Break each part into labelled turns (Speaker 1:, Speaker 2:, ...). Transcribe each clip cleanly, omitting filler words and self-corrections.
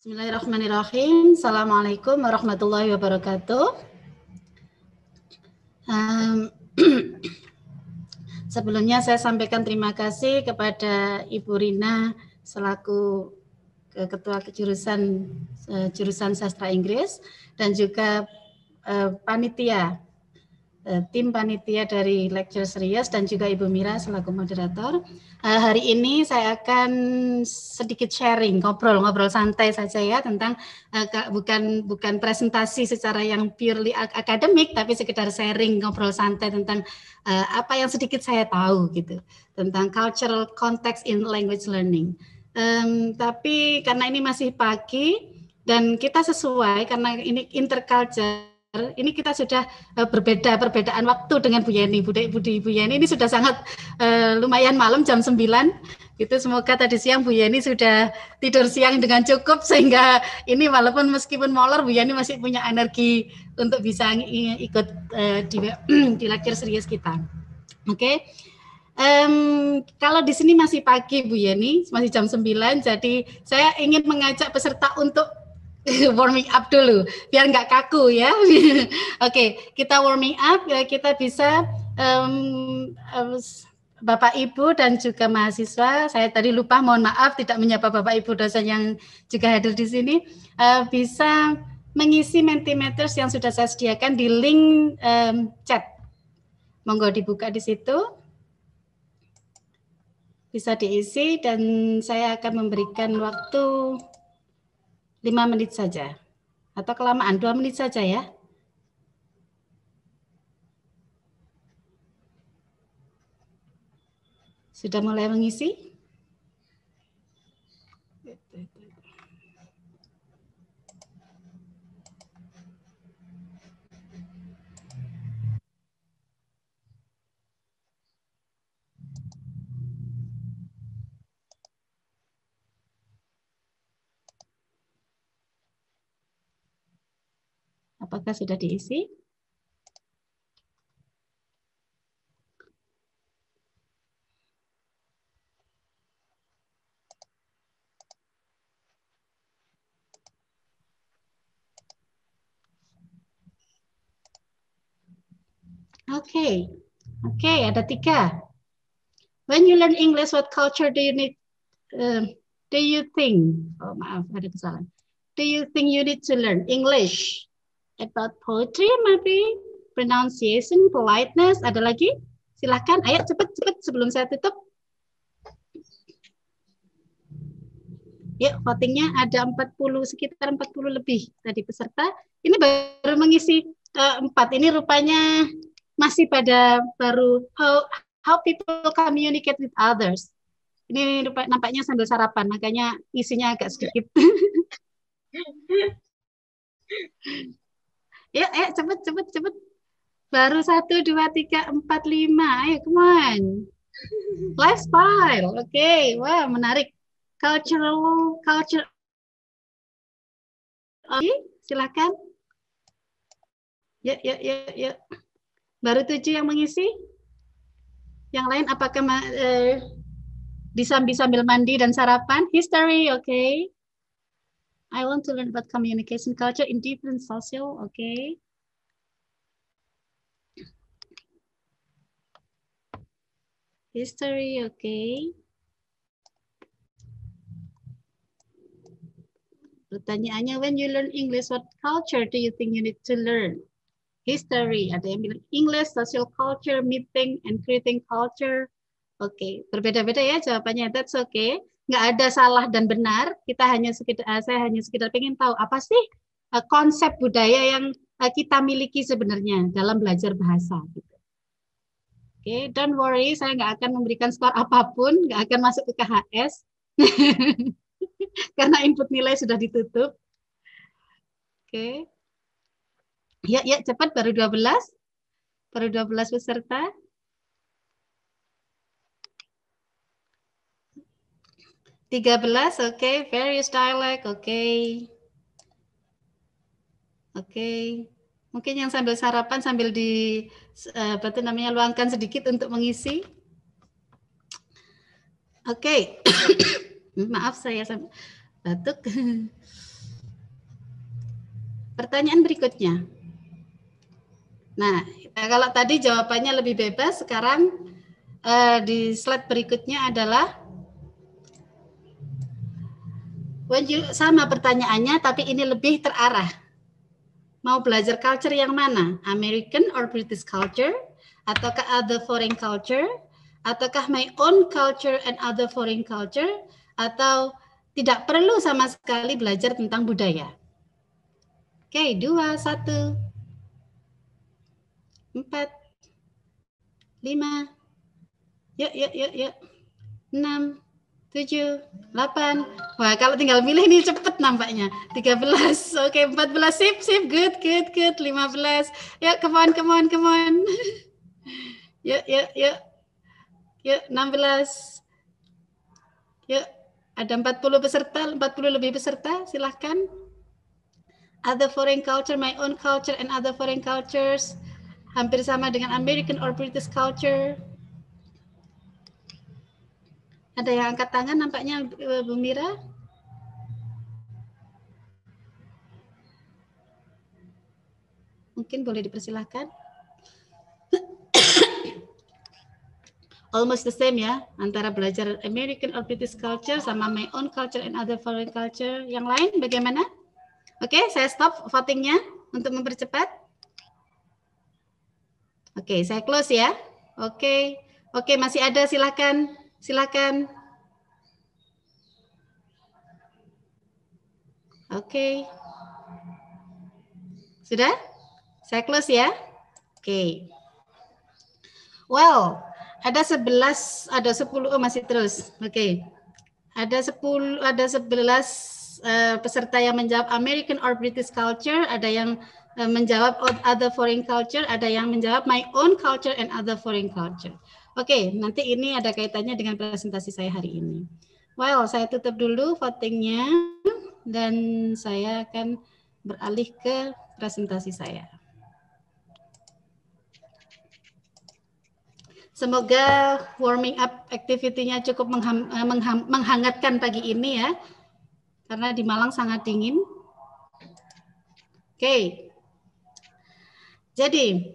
Speaker 1: Bismillahirrahmanirrahim. Assalamualaikum warahmatullahi wabarakatuh. Sebelumnya saya sampaikan terima kasih kepada Ibu Rina selaku Ketua jurusan Sastra Inggris dan juga panitia, tim panitia dari Lecture Serius dan juga Ibu Mira selaku moderator. Hari ini saya akan sedikit sharing, ngobrol santai saja ya tentang bukan presentasi secara yang purely akademik, tapi sekedar sharing, ngobrol santai tentang apa yang sedikit saya tahu gitu tentang cultural context in language learning. Tapi karena ini masih pagi dan kita sesuai karena ini interculture. Ini kita sudah perbedaan waktu dengan Bu Yeni. Bu Yeni ini sudah sangat lumayan malam jam 9 gitu. Semoga tadi siang Bu Yeni sudah tidur siang dengan cukup sehingga ini walaupun meskipun molor Bu Yeni masih punya energi untuk bisa ikut di lecture serius kita. Oke. Kalau di sini masih pagi Bu Yeni, masih jam 9, jadi saya ingin mengajak peserta untuk warming up dulu biar nggak kaku ya. Oke, kita warming up, kita bisa Bapak Ibu dan juga mahasiswa, saya tadi lupa, mohon maaf tidak menyapa Bapak Ibu dosen yang juga hadir di sini, bisa mengisi Mentimeters yang sudah saya sediakan di link chat. Monggo dibuka di situ. Bisa diisi dan saya akan memberikan waktu 5 menit saja. Atau kelamaan 2 menit saja ya. Sudah mulai mengisi? Apakah sudah diisi? Oke, ada 3. When you learn English, what culture do you need? Do you think? Oh maaf, ada kesalahan. Do you think you need to learn English about poetry, maybe pronunciation, politeness? Ada lagi? Silahkan, ayo cepat sebelum saya tutup. Ya, votingnya ada 40, sekitar 40 lebih tadi peserta. Ini baru mengisi 4. Ini rupanya masih pada baru how people communicate with others. Ini nampaknya sambil sarapan, makanya isinya agak sedikit. Ya, cepet. Baru 1, 2, 3, 4, 5. Ayo, come on. Lifestyle, oke. Wah, menarik. Culture. Silakan. Ya. Baru 7 yang mengisi. Yang lain apakah sambil mandi dan sarapan? History, okay. I want to learn about communication culture in different social, okay. History, okay. Pertanyaannya, when you learn English, what culture do you think you need to learn? History, ada yang bilang English, social culture, meeting, and creating culture. Oke, berbeda-beda ya jawabannya. That's okay. Nggak ada salah dan benar. Saya hanya sekedar pengen tahu apa sih konsep budaya yang kita miliki sebenarnya dalam belajar bahasa. Gitu. Oke, don't worry, saya nggak akan memberikan skor apapun, nggak akan masuk ke KHS. Karena input nilai sudah ditutup. Oke. Ya, cepat, baru 12. Baru 12 peserta. Belas, oke. Various dialect, oke. Oke. Mungkin yang sambil sarapan, sambil luangkan sedikit untuk mengisi. Oke. Maaf, saya batuk. Pertanyaan berikutnya. Nah, kalau tadi jawabannya lebih bebas, sekarang di slide berikutnya adalah sama pertanyaannya, tapi ini lebih terarah. Mau belajar culture yang mana? American or British culture? Ataukah other foreign culture? Ataukah my own culture and other foreign culture? Atau tidak perlu sama sekali belajar tentang budaya? Oke, 2, 1, 4, 5, yuk, 6, 7, 8. Wah, kalau tinggal milih ini cepet nampaknya. 13, oke, 14, sip, good. 15, yuk, come on. Yuk, 16. Yuk, ada 40 peserta, 40 lebih peserta, silahkan. Other foreign culture, my own culture, and other foreign cultures. Hampir sama dengan American or British culture. Ada yang angkat tangan nampaknya, Bu Mira? Mungkin boleh dipersilahkan. Almost the same ya, antara belajar American or British culture sama my own culture and other foreign culture. Yang lain bagaimana? Oke, saya stop votingnya untuk mempercepat. Oke, saya close ya. Oke, masih ada, silakan. Oke. Sudah? Saya close ya. Oke. Well, ada 11, ada 10, masih terus. Oke. Ada 11 peserta yang menjawab American or British culture, ada yang menjawab other foreign culture, ada yang menjawab my own culture and other foreign culture. Oke, nanti ini ada kaitannya dengan presentasi saya hari ini. Well, saya tutup dulu votingnya dan saya akan beralih ke presentasi saya. Semoga warming up activity-nya cukup menghangatkan pagi ini ya. Karena di Malang sangat dingin. Oke. Jadi,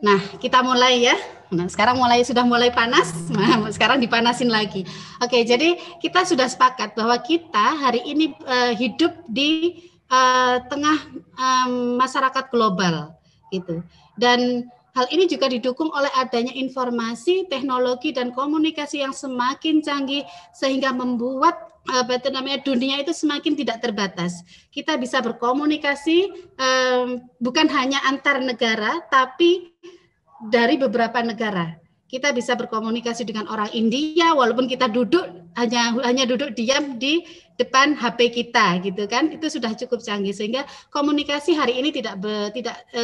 Speaker 1: nah kita mulai ya. Nah, sekarang sudah mulai panas. Nah, sekarang dipanasin lagi. Oke, jadi kita sudah sepakat bahwa kita hari ini hidup di tengah masyarakat global gitu. Dan hal ini juga didukung oleh adanya informasi, teknologi, dan komunikasi yang semakin canggih sehingga membuat dunia itu semakin tidak terbatas. Kita bisa berkomunikasi bukan hanya antar negara, tapi dari beberapa negara. Kita bisa berkomunikasi dengan orang India walaupun kita hanya duduk diam di depan HP kita gitu kan. Itu sudah cukup canggih sehingga komunikasi hari ini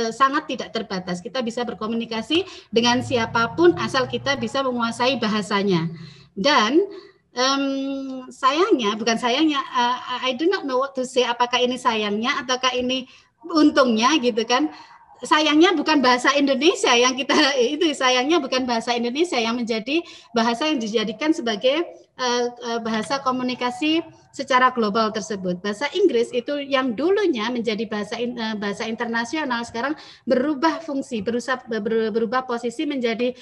Speaker 1: sangat tidak terbatas. Kita bisa berkomunikasi dengan siapapun asal kita bisa menguasai bahasanya. Dan I do not know what to say, apakah ini sayangnya ataukah ini untungnya gitu kan. Sayangnya bukan bahasa Indonesia yang sayangnya bukan bahasa Indonesia yang menjadi bahasa yang dijadikan sebagai bahasa komunikasi secara global tersebut. Bahasa Inggris itu yang dulunya menjadi bahasa internasional sekarang berubah fungsi, berubah posisi menjadi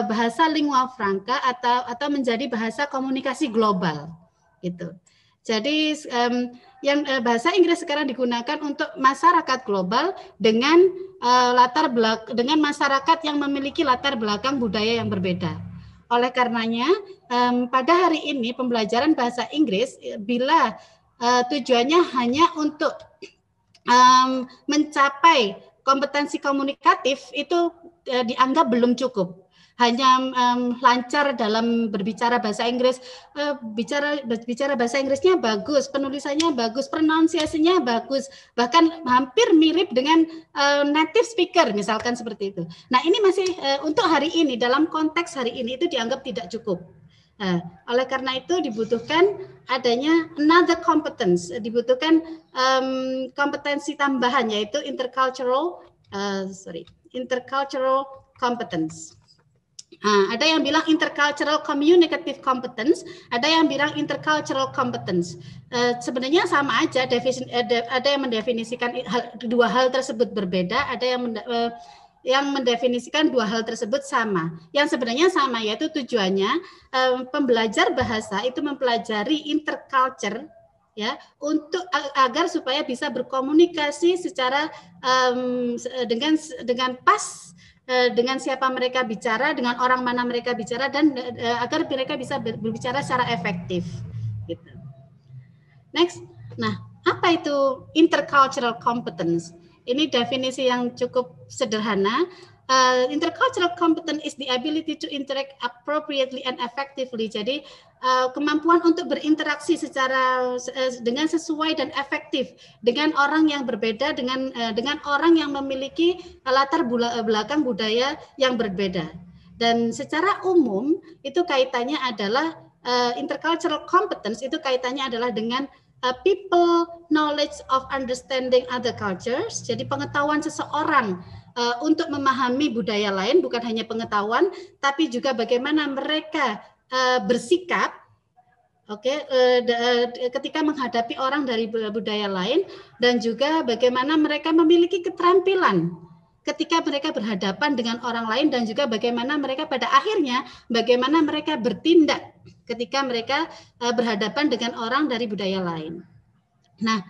Speaker 1: bahasa lingua franca atau menjadi bahasa komunikasi global gitu. Jadi bahasa Inggris sekarang digunakan untuk masyarakat global dengan dengan masyarakat yang memiliki latar belakang budaya yang berbeda. Oleh karenanya, pada hari ini pembelajaran bahasa Inggris bila tujuannya hanya untuk mencapai kompetensi komunikatif itu dianggap belum cukup. Hanya lancar dalam berbicara bahasa Inggris, bicara bahasa Inggrisnya bagus, penulisannya bagus, pronunciasinya bagus, bahkan hampir mirip dengan native speaker misalkan seperti itu. Nah ini masih untuk hari ini, dalam konteks hari ini itu dianggap tidak cukup. Nah, oleh karena itu dibutuhkan adanya another competence, dibutuhkan kompetensi tambahan yaitu intercultural competence. Ada yang bilang intercultural communicative competence, ada yang bilang intercultural competence. Sebenarnya sama aja, ada yang mendefinisikan dua hal tersebut berbeda, ada yang mendefinisikan dua hal tersebut sama. Yang sebenarnya sama, yaitu tujuannya pembelajar bahasa itu mempelajari interculture, ya, untuk agar supaya bisa berkomunikasi secara dengan pas dengan siapa mereka bicara, dengan orang mana mereka bicara, dan agar mereka bisa berbicara secara efektif. Gitu. Next, nah apa itu intercultural competence? Ini definisi yang cukup sederhana. Intercultural competence is the ability to interact appropriately and effectively. Jadi kemampuan untuk berinteraksi secara dengan sesuai dan efektif dengan orang yang berbeda, dengan orang yang memiliki latar belakang budaya yang berbeda. Dan secara umum itu kaitannya adalah intercultural competence itu kaitannya adalah dengan people knowledge of understanding other cultures. Jadi pengetahuan seseorang untuk memahami budaya lain, bukan hanya pengetahuan, tapi juga bagaimana mereka bersikap, ketika menghadapi orang dari budaya lain, dan juga bagaimana mereka memiliki keterampilan ketika mereka berhadapan dengan orang lain, dan juga bagaimana mereka pada akhirnya bagaimana mereka bertindak ketika mereka berhadapan dengan orang dari budaya lain. Nah,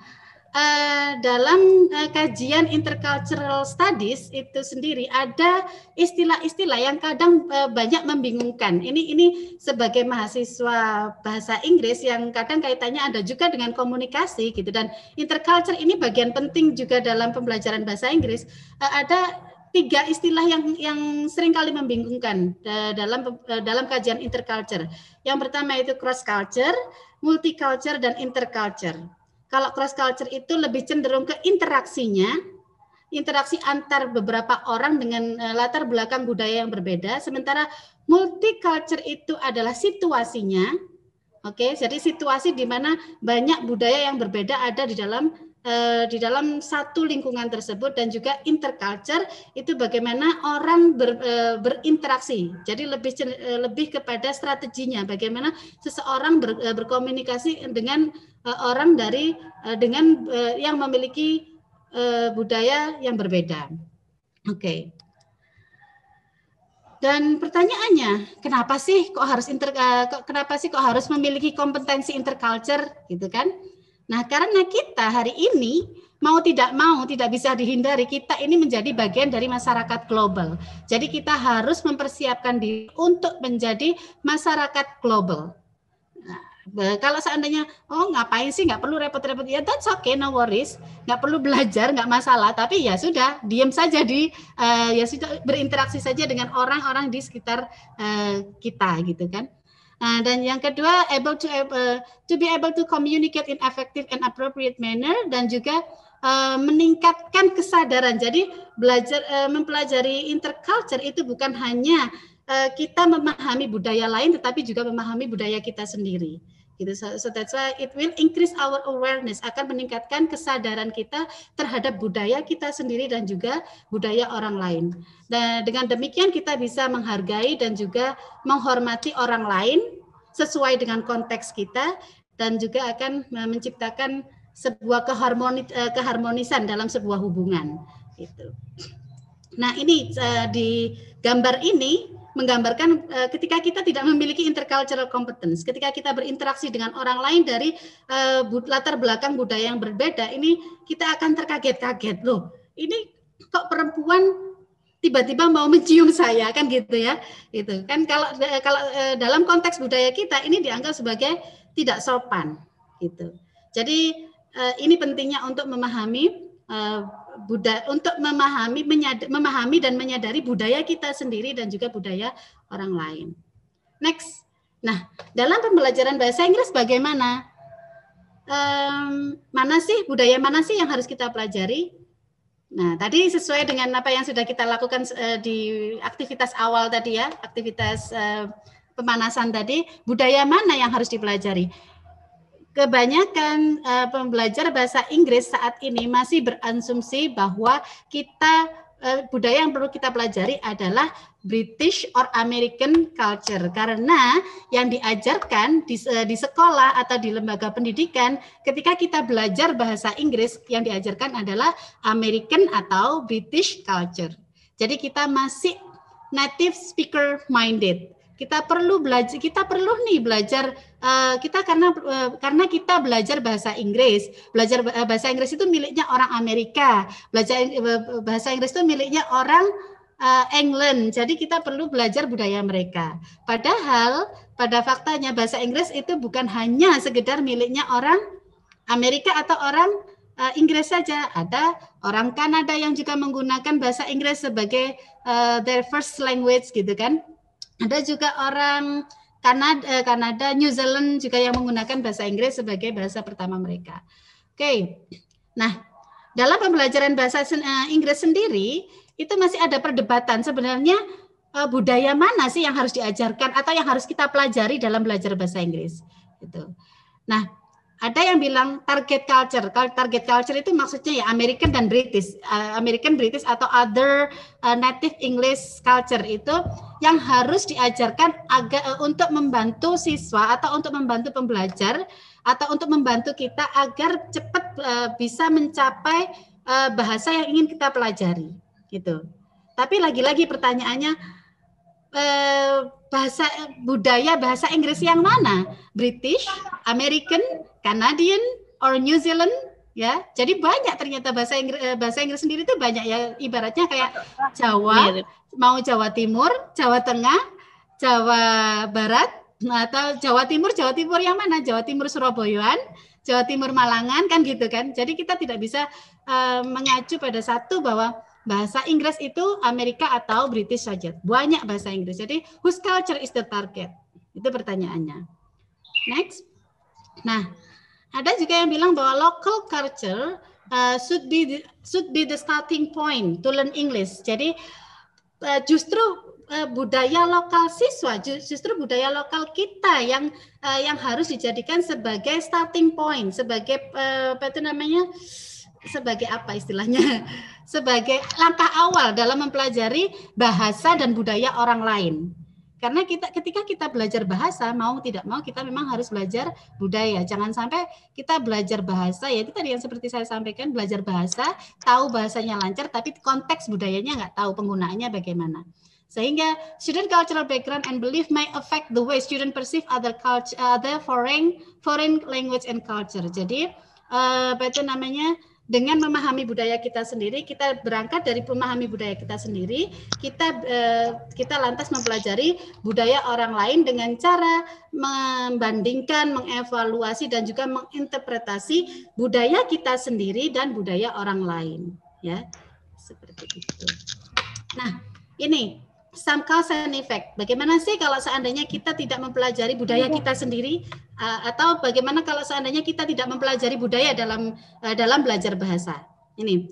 Speaker 1: dalam kajian intercultural studies itu sendiri ada istilah-istilah yang kadang banyak membingungkan. Ini sebagai mahasiswa bahasa Inggris yang kadang kaitannya ada juga dengan komunikasi gitu, dan interculture ini bagian penting juga dalam pembelajaran bahasa Inggris. Ada 3 istilah yang sering kali membingungkan dalam kajian interculture. Yang pertama itu cross culture, multicultural, dan interculture. Kalau cross culture itu lebih cenderung ke interaksinya, interaksi antar beberapa orang dengan latar belakang budaya yang berbeda, sementara multicultural itu adalah situasinya. Jadi situasi di mana banyak budaya yang berbeda ada di dalam satu lingkungan tersebut, dan juga interculture itu bagaimana orang berinteraksi. Jadi lebih kepada strateginya, bagaimana seseorang berkomunikasi dengan orang yang memiliki budaya yang berbeda. Dan pertanyaannya, kenapa sih kok harus memiliki kompetensi interculture, gitu kan? Nah, karena kita hari ini mau tidak bisa dihindari, kita ini menjadi bagian dari masyarakat global. Jadi kita harus mempersiapkan diri untuk menjadi masyarakat global. Nah, kalau seandainya, ngapain sih, nggak perlu repot-repot, ya that's okay, no worries, nggak perlu belajar, nggak masalah, tapi ya sudah, diam saja ya sudah, berinteraksi saja dengan orang-orang di sekitar kita, gitu kan. Dan yang kedua, to be able to communicate in effective and appropriate manner, dan juga meningkatkan kesadaran. Jadi mempelajari interculture itu bukan hanya kita memahami budaya lain, tetapi juga memahami budaya kita sendiri. Gitu. So that's why it will increase our awareness, akan meningkatkan kesadaran kita terhadap budaya kita sendiri dan juga budaya orang lain. Dan dengan demikian kita bisa menghargai dan juga menghormati orang lain sesuai dengan konteks kita, dan juga akan menciptakan sebuah keharmonisan dalam sebuah hubungan. Gitu. Nah, ini di gambar ini menggambarkan ketika kita tidak memiliki intercultural competence, ketika kita berinteraksi dengan orang lain dari latar belakang budaya yang berbeda, ini kita akan terkaget-kaget, loh, ini kok perempuan tiba-tiba mau mencium saya, kan gitu ya, gitu kan. Kalau dalam konteks budaya kita ini dianggap sebagai tidak sopan, gitu. Jadi ini pentingnya untuk memahami memahami dan menyadari budaya kita sendiri dan juga budaya orang lain. Next. Nah, dalam pembelajaran bahasa Inggris bagaimana? Budaya mana sih yang harus kita pelajari? Nah, tadi sesuai dengan apa yang sudah kita lakukan di aktivitas awal tadi ya, aktivitas pemanasan tadi, budaya mana yang harus dipelajari? Kebanyakan pembelajar bahasa Inggris saat ini masih berasumsi bahwa budaya yang perlu kita pelajari adalah British or American culture, karena yang diajarkan di sekolah atau di lembaga pendidikan ketika kita belajar bahasa Inggris yang diajarkan adalah American atau British culture. Jadi kita masih native speaker minded. Kita perlu belajar, kita karena kita belajar bahasa Inggris. Belajar bahasa Inggris itu miliknya orang Amerika. Belajar bahasa Inggris itu miliknya orang England. Jadi kita perlu belajar budaya mereka. Padahal pada faktanya bahasa Inggris itu bukan hanya sekedar miliknya orang Amerika atau orang Inggris saja. Ada orang Kanada yang juga menggunakan bahasa Inggris sebagai their first language gitu kan. Ada juga orang Kanada, New Zealand juga yang menggunakan bahasa Inggris sebagai bahasa pertama mereka. Oke. Nah, dalam pembelajaran bahasa Inggris sendiri itu masih ada perdebatan sebenarnya budaya mana sih yang harus diajarkan atau yang harus kita pelajari dalam belajar bahasa Inggris. Gitu. Nah, ada yang bilang target culture. Target culture itu maksudnya ya American dan British. American, British atau other native English culture itu yang harus diajarkan untuk membantu siswa atau untuk membantu pembelajar atau untuk membantu kita agar cepat bisa mencapai bahasa yang ingin kita pelajari. Gitu. Tapi lagi-lagi pertanyaannya, bahasa Inggris yang mana? British, American, Canadian, or New Zealand? Ya, jadi banyak ternyata bahasa Inggris sendiri itu banyak ya, ibaratnya kayak Jawa, mau Jawa Timur, Jawa Tengah, Jawa Barat, atau Jawa Timur yang mana? Jawa Timur Surabayaan, Jawa Timur Malangan, kan gitu kan? Jadi kita tidak bisa mengacu pada satu bahwa bahasa Inggris itu Amerika atau British saja. Banyak bahasa Inggris. Jadi, whose culture is the target? Itu pertanyaannya. Next. Nah, ada juga yang bilang bahwa local culture should be the starting point to learn English. Jadi, justru budaya lokal siswa, justru budaya lokal kita yang harus dijadikan sebagai starting point, sebagai apa itu namanya? Sebagai apa istilahnya, sebagai langkah awal dalam mempelajari bahasa dan budaya orang lain. Karena ketika kita belajar bahasa, mau tidak mau kita memang harus belajar budaya. Jangan sampai kita belajar bahasa, ya itu tadi yang seperti saya sampaikan, belajar bahasa, tahu bahasanya lancar, tapi konteks budayanya nggak tahu, penggunaannya bagaimana. Sehingga student cultural background and belief may affect the way student perceive other foreign language and culture. Jadi apa itu namanya? Dengan memahami budaya kita sendiri, kita berangkat dari memahami budaya kita sendiri, kita lantas mempelajari budaya orang lain dengan cara membandingkan, mengevaluasi dan juga menginterpretasi budaya kita sendiri dan budaya orang lain, ya. Seperti itu. Nah, ini some cause and effect. Bagaimana sih kalau seandainya kita tidak mempelajari budaya kita sendiri, atau bagaimana kalau seandainya kita tidak mempelajari budaya dalam belajar bahasa? Ini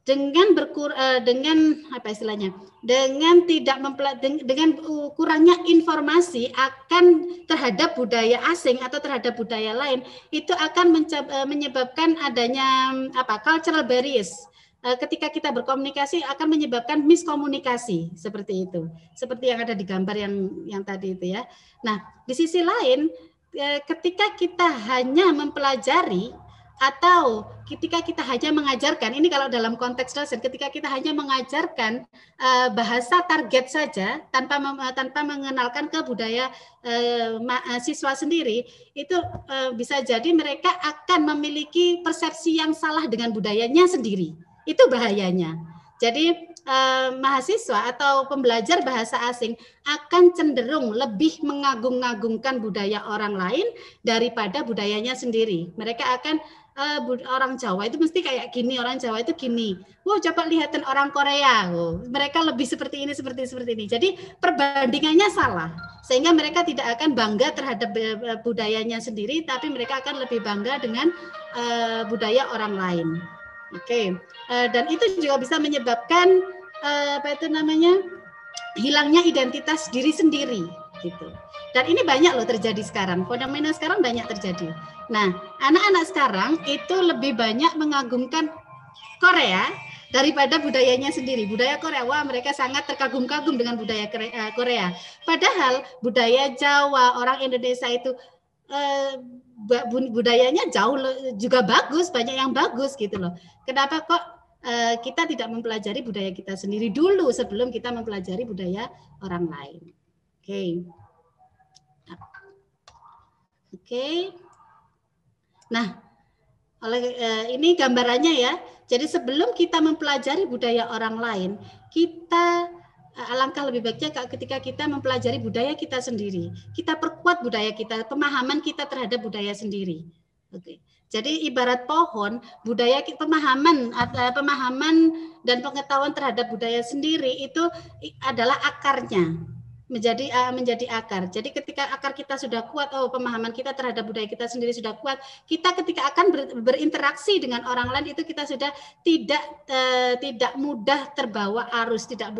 Speaker 1: dengan apa istilahnya? Dengan kurangnya informasi terhadap budaya asing atau terhadap budaya lain, itu akan menyebabkan adanya cultural barriers. Ketika kita berkomunikasi akan menyebabkan miskomunikasi, seperti itu, seperti yang ada di gambar yang tadi itu ya. Nah, di sisi lain, ketika kita hanya mempelajari atau ketika kita hanya mengajarkan, ini kalau dalam konteks dosen, ketika kita hanya mengajarkan bahasa target saja tanpa mengenalkan ke budaya siswa sendiri, itu bisa jadi mereka akan memiliki persepsi yang salah dengan budayanya sendiri. Itu bahayanya. Jadi mahasiswa atau pembelajar bahasa asing akan cenderung lebih mengagung-agungkan budaya orang lain daripada budayanya sendiri. Mereka akan orang Jawa itu mesti kayak gini, orang Jawa itu gini. Wah, coba lihatin orang Korea, mereka lebih seperti ini, seperti ini. Jadi perbandingannya salah, sehingga mereka tidak akan bangga terhadap budayanya sendiri, tapi mereka akan lebih bangga dengan budaya orang lain. Oke. Dan itu juga bisa menyebabkan hilangnya identitas diri sendiri gitu. Dan ini banyak loh terjadi sekarang. Fenomena sekarang banyak terjadi. Nah, anak-anak sekarang itu lebih banyak mengagumkan Korea daripada budayanya sendiri. Budaya Korea, wah mereka sangat terkagum-kagum dengan budaya Korea. Padahal budaya Jawa, orang Indonesia itu budayanya jauh juga bagus, banyak yang bagus gitu loh. Kenapa kok kita tidak mempelajari budaya kita sendiri dulu sebelum kita mempelajari budaya orang lain? Oke. Oke. Nah, oleh ini gambarannya ya. Jadi sebelum kita mempelajari budaya orang lain, kita alangkah lebih baiknya ketika kita mempelajari budaya kita sendiri. Kita perkuat budaya kita, pemahaman kita terhadap budaya sendiri. Oke. Jadi ibarat pohon, budaya pemahaman dan pengetahuan terhadap budaya sendiri itu adalah akarnya. Menjadi akar. Jadi ketika akar kita sudah kuat, pemahaman kita terhadap budaya kita sendiri sudah kuat, kita ketika akan berinteraksi dengan orang lain itu kita sudah tidak mudah terbawa arus, tidak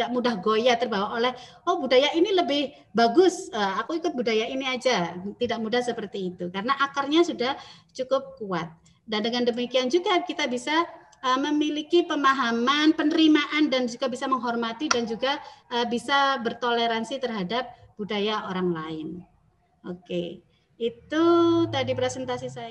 Speaker 1: mudah goyah terbawa oleh budaya ini lebih bagus, aku ikut budaya ini aja. Tidak mudah seperti itu karena akarnya sudah cukup kuat. Dan dengan demikian juga kita bisa memiliki pemahaman, penerimaan dan juga bisa menghormati dan juga bisa bertoleransi terhadap budaya orang lain. Oke, itu tadi presentasi saya.